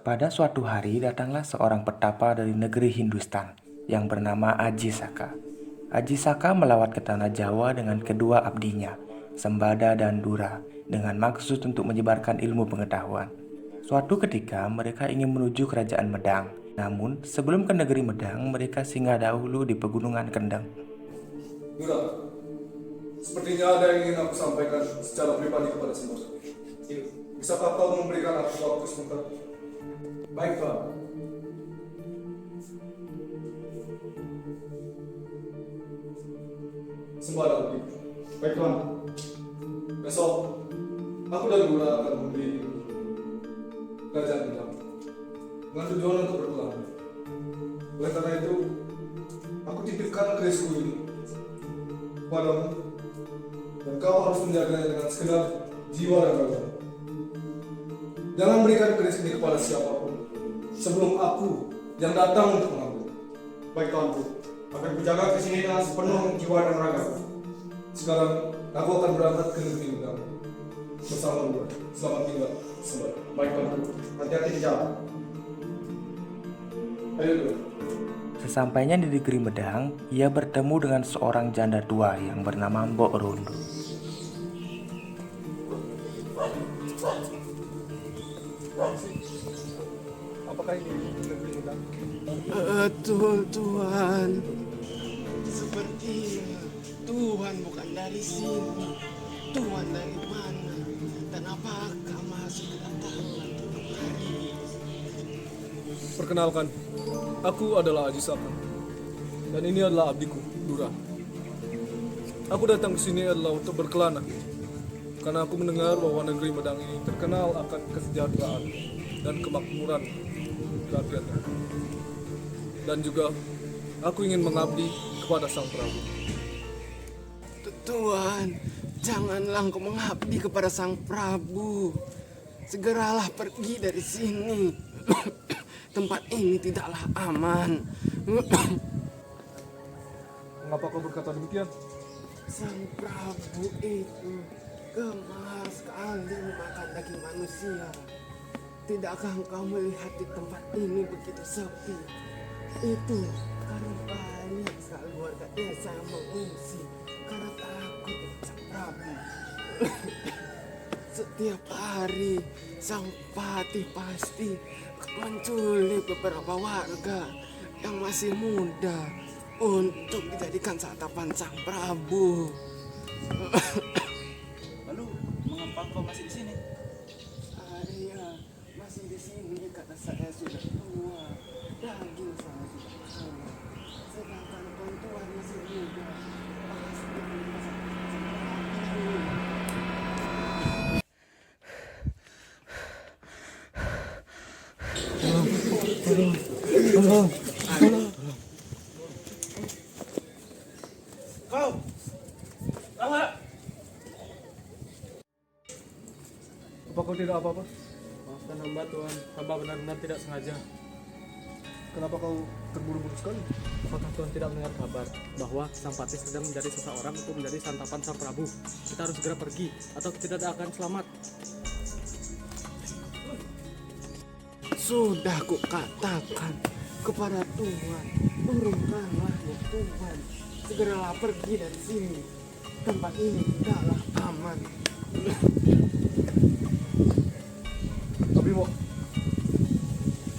Pada suatu hari datanglah seorang petapa dari negeri Hindustan yang bernama Aji Saka. Aji Saka melawat ke tanah Jawa dengan kedua abdinya, Sembada dan Dura, dengan maksud untuk menyebarkan ilmu pengetahuan. Suatu ketika mereka ingin menuju kerajaan Medang. Namun sebelum ke negeri Medang, mereka singgah dahulu di pegunungan Kendeng. Dura, sepertinya ada yang ingin aku sampaikan secara pribadi kepada semua. Bisakah kau memberikan aku waktu sebentar? Baik, Pak. Sembada Abdi. Baik, Tuan. Besok, aku dan Dura akan membeli kerajaan Medang dengan tujuan untuk berpulang. Oleh karena itu, aku titipkan kerisku ini padamu, dan kau harus menjaganya dengan segenap jiwa dan raga. Jangan berikan keris ini kepada siapapun sebelum aku yang datang untuk mengambil. Baik, Tuanku. Akan kujaga ke sini dengan sepenuh jiwa dan raga. Sekarang aku akan berangkat ke negeri Medang bersama Dura. Selamat tinggal, Sembada. Baik, Tuanku. Hati-hati di jalan. Ayo Dura. Sesampainya di negeri Medang, ia bertemu dengan seorang janda tua yang bernama Mbok Rondo. Apakah ini negeri Medang? Betul, Tuhan. Sepertinya Tuhan bukan dari sini. Tuhan dari mana? Dan apakah masih kedatangan Tuhan hari ini? Perkenalkan, aku adalah Aji Saka. Dan ini adalah abdiku, Dura. Aku datang ke sini adalah untuk berkelana. Karena aku mendengar bahwa negeri Medang ini terkenal akan kesejahteraan dan kemakmuran rakyatnya. Dan juga aku ingin mengabdi kepada Sang Prabu. Tuhan, janganlah engkau mengabdi kepada Sang Prabu. Segeralah pergi dari sini. Tempat ini tidaklah aman. Mengapa kau berkata demikian? Sang Prabu itu gemar sekali makan daging manusia. Tidakkah engkau melihat di tempat ini begitu sepi? Itu karena banyak sekali warga desa yang mengungsi karena takut dengan Sang Prabu. Setiap hari Sang Patih pasti menculik beberapa warga yang masih muda untuk dijadikan santapan Sang Prabu. Lalu, mengapa kau masih di sini? Saya masih di sini karena saya sudah tua, daging saya sudah mahal. Sedangkan tuan masih muda, pasti masak Kau! Tawa! Apa kau tidak apa-apa? Maafkan hamba Tuhan, hamba benar-benar tidak sengaja. Kenapa kau terburu-buru sekali? Apakah Tuhan tidak mendengar kabar bahwa Sang Patih sedang mencari seseorang untuk menjadi santapan Sang Prabu? Kita harus segera pergi atau kita tidak akan selamat. Sudah kukatakan kepada Tuhan, turunkanlah ya Tuhan. Segeralah pergi dari sini. Tempat ini tidaklah aman. Tapi Mo,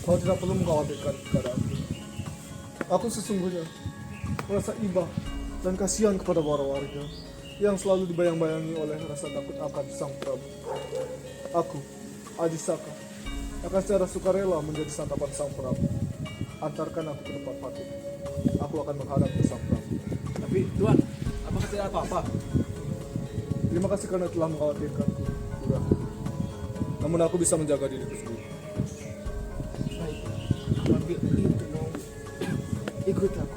kau tidak perlu mengkhawatirkan keadaanku. Aku sesungguhnya merasa iba dan kasihan kepada para warga yang selalu dibayang-bayangi oleh rasa takut akan Sang Prabu. Aku, Aji Saka, akan secara sukarela menjadi santapan Sang Prabu. Antarkan aku ke tempat Patih. Aku akan menghadap ke Sang Prabu. Tapi Tuhan, apakah tidak apa-apa? Terima kasih karena telah mengkhawatirkanku, Dura. Namun aku bisa menjaga diriku sendiri. Baik, apabila itu mau, ikut aku.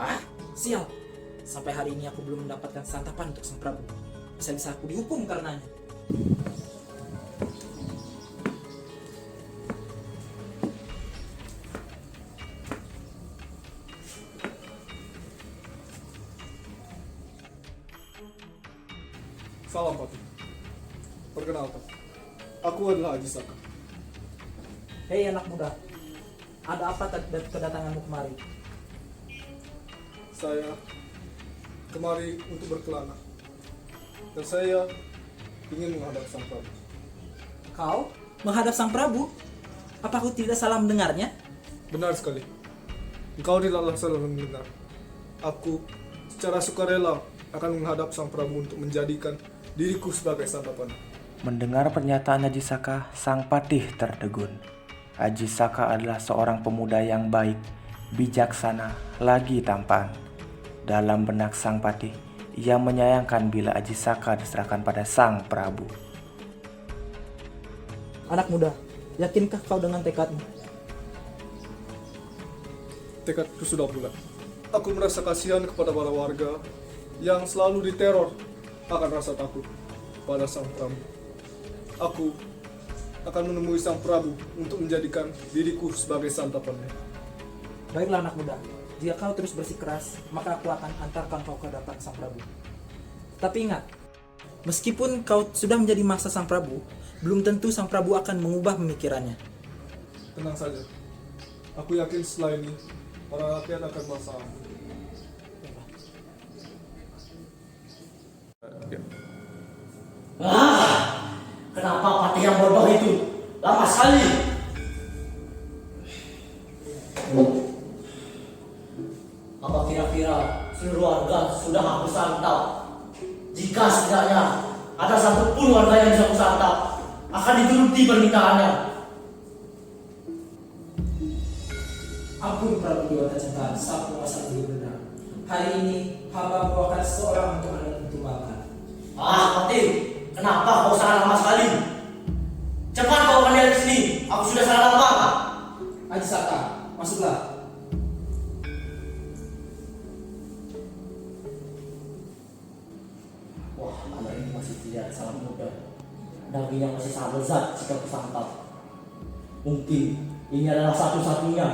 Ah, sial. Sampai hari ini aku belum mendapatkan santapan untuk Sang Prabu. Bisa-bisa aku dihukum karenanya. Salam Patih. Perkenalkan, aku adalah Aji Saka. Hei anak muda, ada apa kedatanganmu kemari? Saya kemari untuk berkelana. Dan saya ingin menghadap Sang Prabu. Kau menghadap Sang Prabu? Apa aku tidak salah mendengarnya? Benar sekali. Engkau tidaklah salah mendengar. Aku secara sukarela akan menghadap Sang Prabu untuk menjadikan diriku sebagai santapan. Mendengar pernyataan Aji Saka, Sang Patih tertegun. Aji Saka adalah seorang pemuda yang baik, bijaksana, lagi tampan. Dalam benak Sang Patih, ia menyayangkan bila Aji Saka diserahkan pada Sang Prabu. Anak muda, yakinkah kau dengan tekadmu? Tekadku sudah bulat. Aku merasa kasihan kepada para warga yang selalu diteror akan rasa takut pada Sang Prabu. Aku akan menemui Sang Prabu untuk menjadikan diriku sebagai santapannya. Baiklah anak muda, jika kau terus bersikeras, maka aku akan antarkan kau ke hadapan Sang Prabu. Tapi ingat, meskipun kau sudah menjadi mangsa Sang Prabu, belum tentu Sang Prabu akan mengubah pemikirannya. Tenang saja. Aku yakin setelah ini para rakyat akan merasa aman. Kenapa Patih yang bodoh itu? Lama sekali. Apa kira-kira seluruh warga sudah aku santap? Jika setidaknya ada satu pun warga yang bisa aku santap, akan dituruti permintaannya. Ampun Prabu Dewata Cengkar, sang penguasa negeri benar. Hari ini hamba membawakan seorang untuk Anda untuk makan. Patih, kenapa kau sangat lama sekali? Cepat kau akan dari sini. Aku sudah sangat lama. Aji Saka, masuklah. Wah, anak ini masih tidak sangat muda. Dagingnya masih sangat lezat jika kusantap. Mungkin ini adalah satu-satunya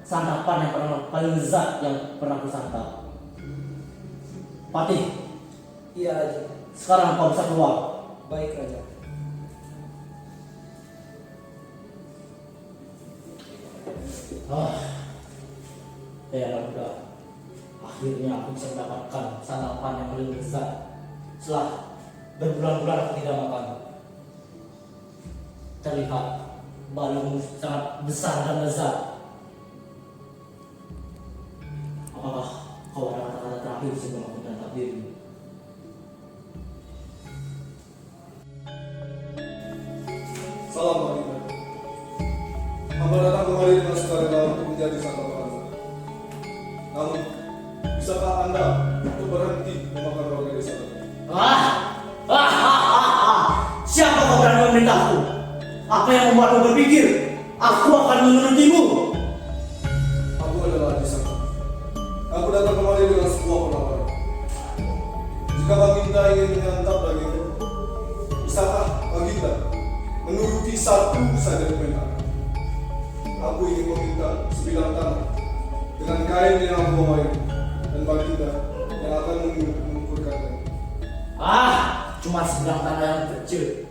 santapan yang paling lezat yang pernah kusantap. Patih, Iya Raja. sekarang kau bisa keluar. Baik Raja. Ya anak muda, akhirnya aku bisa mendapatkan santapan yang paling lezat setelah berbulan-bulan aku tidak makan. Terlihat balungmu sangat besar dan lezat. Apakah kau ada kata-kata terakhir sebelum aku menangkap dirimu? Salam Adinda. Hamba datang kemari dengan sukarela untuk menjadi santapan Anda. Namun, bisakah Anda untuk berhenti memakan warga desa tadi? Siapa kau berani memerintahku? Apa yang membuatmu berpikir aku akan menurutimu? Aku adalah Aji Saka. Aku datang kemari dengan sebuah penawaran. Jika Baginda ingin menyantap dagingku, bisakah Baginda menuruti satu saja permintaan? Aku ingin meminta sebidang tanah dengan kain yang aku bawa ini, dan Baginda yang akan mengukurkannya. Cuma sebelah tanah yang kecil.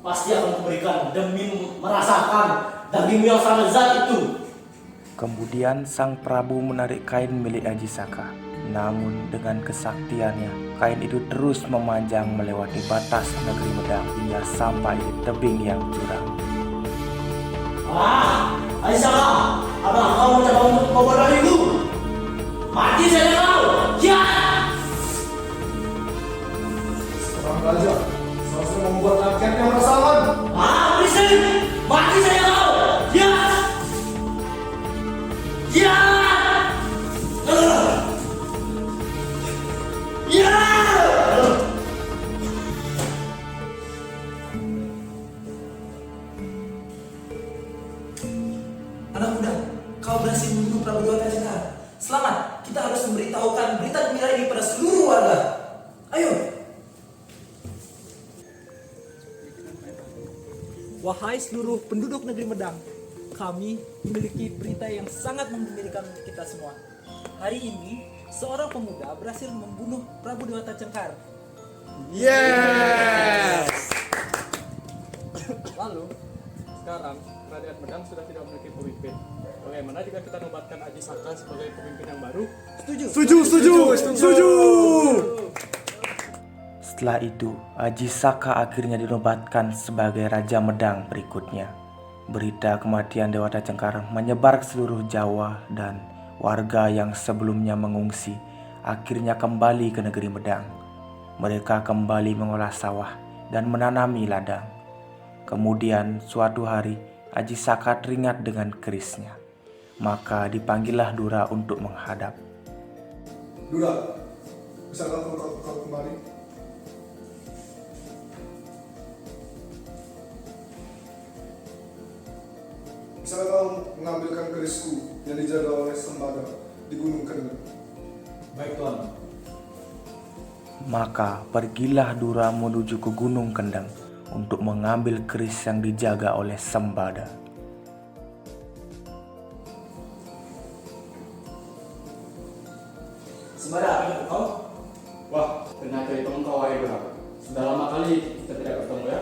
Pasti akan kuberikan demi merasakan dagingmu yang sangat lezat itu. Kemudian Sang Prabu menarik kain milik Aji Saka. Namun dengan kesaktiannya, kain itu terus memanjang melewati batas negeri Medang hingga sampai di tebing yang curam. Aisyah, apakah kau mencoba untuk membawa dariku? Mati saja kau! Ya! Seorang raja seharusnya membuat rakyatnya merasa aman. Berisik! Mati saja kau! Ya! Ya! Ya! Anak muda, kau berhasil membunuh Prabu Dewata Cengkar. Selamat, kita harus memberitahukan berita gembira ini pada seluruh warga. Ayo. Wahai seluruh penduduk negeri Medang, kami memiliki berita yang sangat menggembirakan untuk kita semua. Hari ini, seorang pemuda berhasil membunuh Prabu Dewata Cengkar. Lalu, sekarang kerajaan Medang sudah tidak memiliki pemimpin. Bagaimana jika kita nobatkan Aji Saka sebagai pemimpin yang baru? Setelah itu, Aji Saka akhirnya dinobatkan sebagai Raja Medang berikutnya. Berita kematian Dewata Cengkar menyebar ke seluruh Jawa dan warga yang sebelumnya mengungsi akhirnya kembali ke negeri Medang. Mereka kembali mengolah sawah dan menanami ladang. Kemudian suatu hari Aji Saka teringat dengan kerisnya. Maka dipanggillah Dura untuk menghadap. Dura, bisakah kau kembali? Bisakah kau mengambilkan kerisku yang dijaga oleh Sembada di Gunung Kendeng? Baik Tuan. Maka pergilah Dura menuju ke Gunung Kendeng untuk mengambil keris yang dijaga oleh Sembada. Sembada, apa itu kau? Wah, ternyata itu engkau Aibra. Sudah lama kali kita tidak bertemu ya.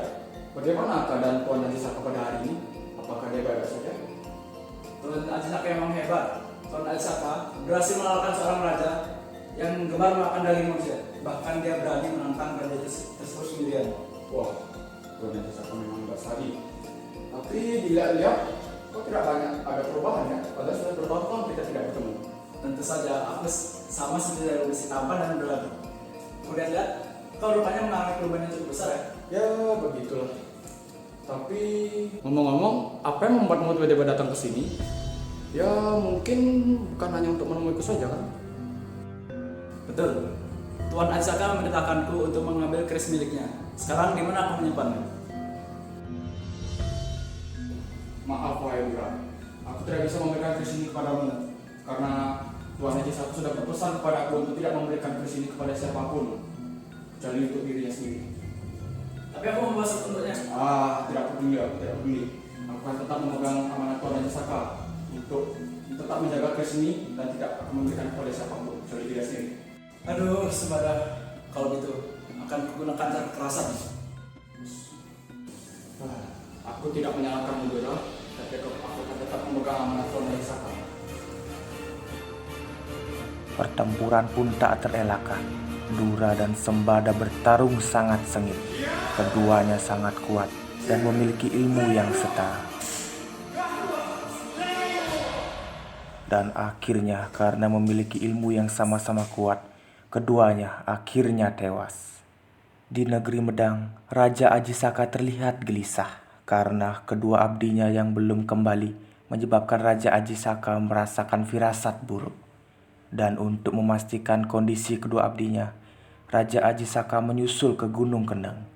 Bagaimana keadaan Tuan Aji Saka pada hari ini? Apakah dia baik saja? Tuan Aji Saka memang hebat. Tuan Aji Saka berhasil mengalahkan seorang raja yang gemar makan daging manusia. Bahkan dia berani menantang raja tersebut sendirian. Wah, Tuan Aji Saka memang hebat sekali. Tapi dilihat-lihat, kok tidak banyak ada perubahan ya? Padahal sudah bertahun-tahun kita tidak bertemu. Tentu saja aku sama seperti dari besi tampan dan berlalu. Kemudian lihat, kau rupanya mengalami perubahan yang cukup besar ya. Ya, begitulah. Tapi ngomong-ngomong, apa yang membuatmu tiba-tiba datang ke sini? Ya, mungkin bukan hanya untuk menemuiku saja kan? Betul. Tuan Aji Saka memerintahkanku untuk mengambil keris miliknya. Sekarang di mana aku menyimpannya? Maaf wahai Dura, aku tidak bisa memberikan keris ini kepadamu karena Tuan Aji Saka sudah berpesan kepada aku untuk tidak memberikan keris ini kepada siapapun kecuali untuk dirinya sendiri. Tapi aku membawa untuknya. Tidak peduli, aku tidak peduli. Aku akan tetap memegang amanat Tuan Aji Saka untuk tetap menjaga keris ini dan tidak akan memberikan kepada siapapun kecuali dirinya sendiri. Aduh, Sembada. Kalau gitu, akan kugunakan cara kekerasan. Aku tidak menyalahkanmu Dura, tapi aku akan tetap memegang amanat Tuan Aji Saka. Pertempuran pun tak terelakkan. Dura dan Sembada bertarung sangat sengit. Keduanya sangat kuat dan memiliki ilmu yang setara. Dan akhirnya karena memiliki ilmu yang sama-sama kuat, keduanya akhirnya tewas. Di negeri Medang, Raja Aji Saka terlihat gelisah karena kedua abdinya yang belum kembali menyebabkan Raja Aji Saka merasakan firasat buruk. Dan untuk memastikan kondisi kedua abdinya, Raja Aji Saka menyusul ke Gunung Kendeng.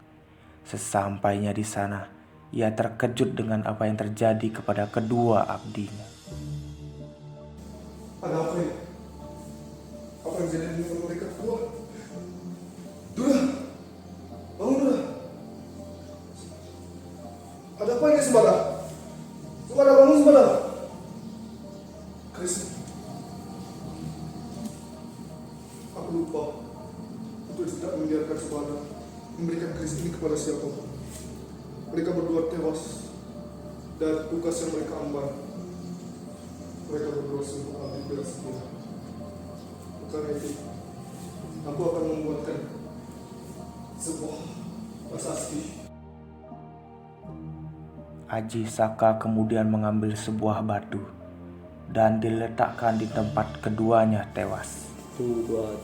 Sesampainya di sana, ia terkejut dengan apa yang terjadi kepada kedua abdinya. Ada apa ini? Apa yang jadi dengan mereka berdua? Dura! Bangun Dura! Ada apa ini Sembada? Sembada bangun Sembada! Keris. Aku lupa untuk tidak membiarkan Sembada memberikan keris ini kepada siapapun. Mereka berdua tewas dan tugas yang mereka emban. Mereka berdua sungguh abdi bela setia. Karena itu, aku akan membuatkan sebuah prasasti. Aji Saka kemudian mengambil sebuah batu dan diletakkan di tempat keduanya tewas.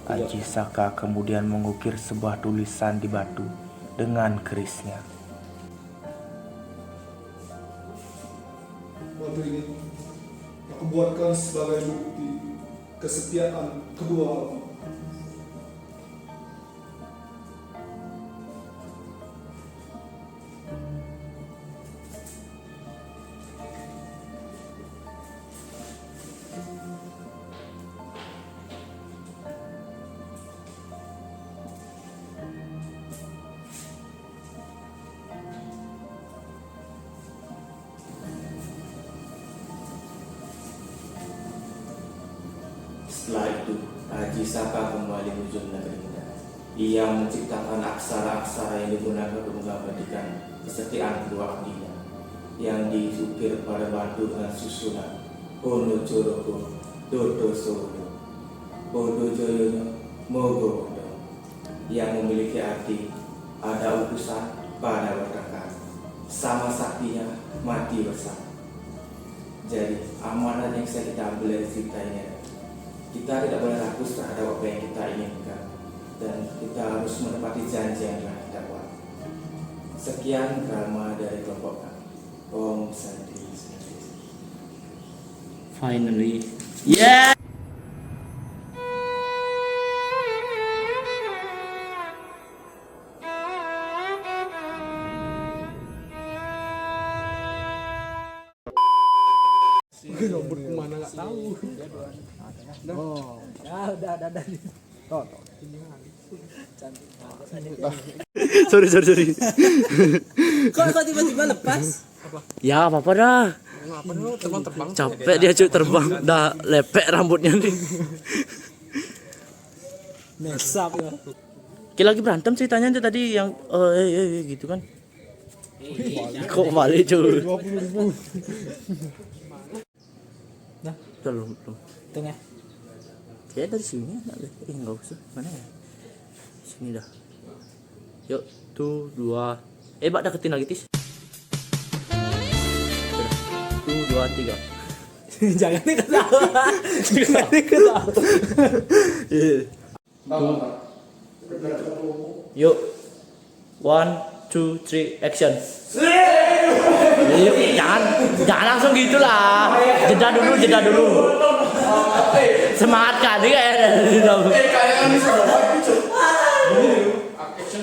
Aji Saka kemudian mengukir sebuah tulisan di batu dengan kerisnya. Batu ini aku buatkan sebagai bukti kesetiaan kedua abdi. Setelah itu, Aji Saka kembali menuju negeri Medang. Ia menciptakan aksara-aksara yang digunakan untuk mengabadikan kesetiaan kedua abdinya, yang diukir pada batu dengan susunan Ono Joroko Dodo Solo Bodo Joyono Mogo Bodo, yang memiliki arti ada utusan pada berangkat, sama saktinya mati bersama. Jadi amanat yang bisa kita ambil dari cerita ini, kita tidak boleh rakus terhadap apa yang kita inginkan, dan kita harus menepati janji yang telah kita buat. Sekian drama dari kelompok kami. Om Santi. Finally. Yeah! Robot kemana nggak tahu. Oh, Ya udah. sorry. Kok tiba-tiba lepas? Ya apa-apa dah. ngapa lu terbang? Capek dia cuy terbang. Dah lepek rambutnya nih. Mesap ya. Kita lagi berantem ceritanya tuh tadi yang gitu kan. Kok balik cuy? 20.000. Nah, Belum. tengah. Kayak dari sini enggak usah. Mana ya? Sini dah. Yuk, tuh 2. Bak deketin lagi tis. Tuh 2 3. Jangan diketawa. Jangan diketawa. Yuk. 1 2 3 action. Yuk, jangan langsung gitulah. Jeda dulu. Semangat kali kayak Kalian bisa dapat itu. Action.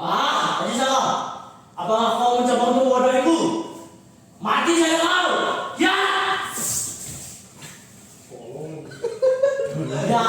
Haji Saka, apakah kau mencoba untuk membodohiku? Mati saya kau! Ya! Ya!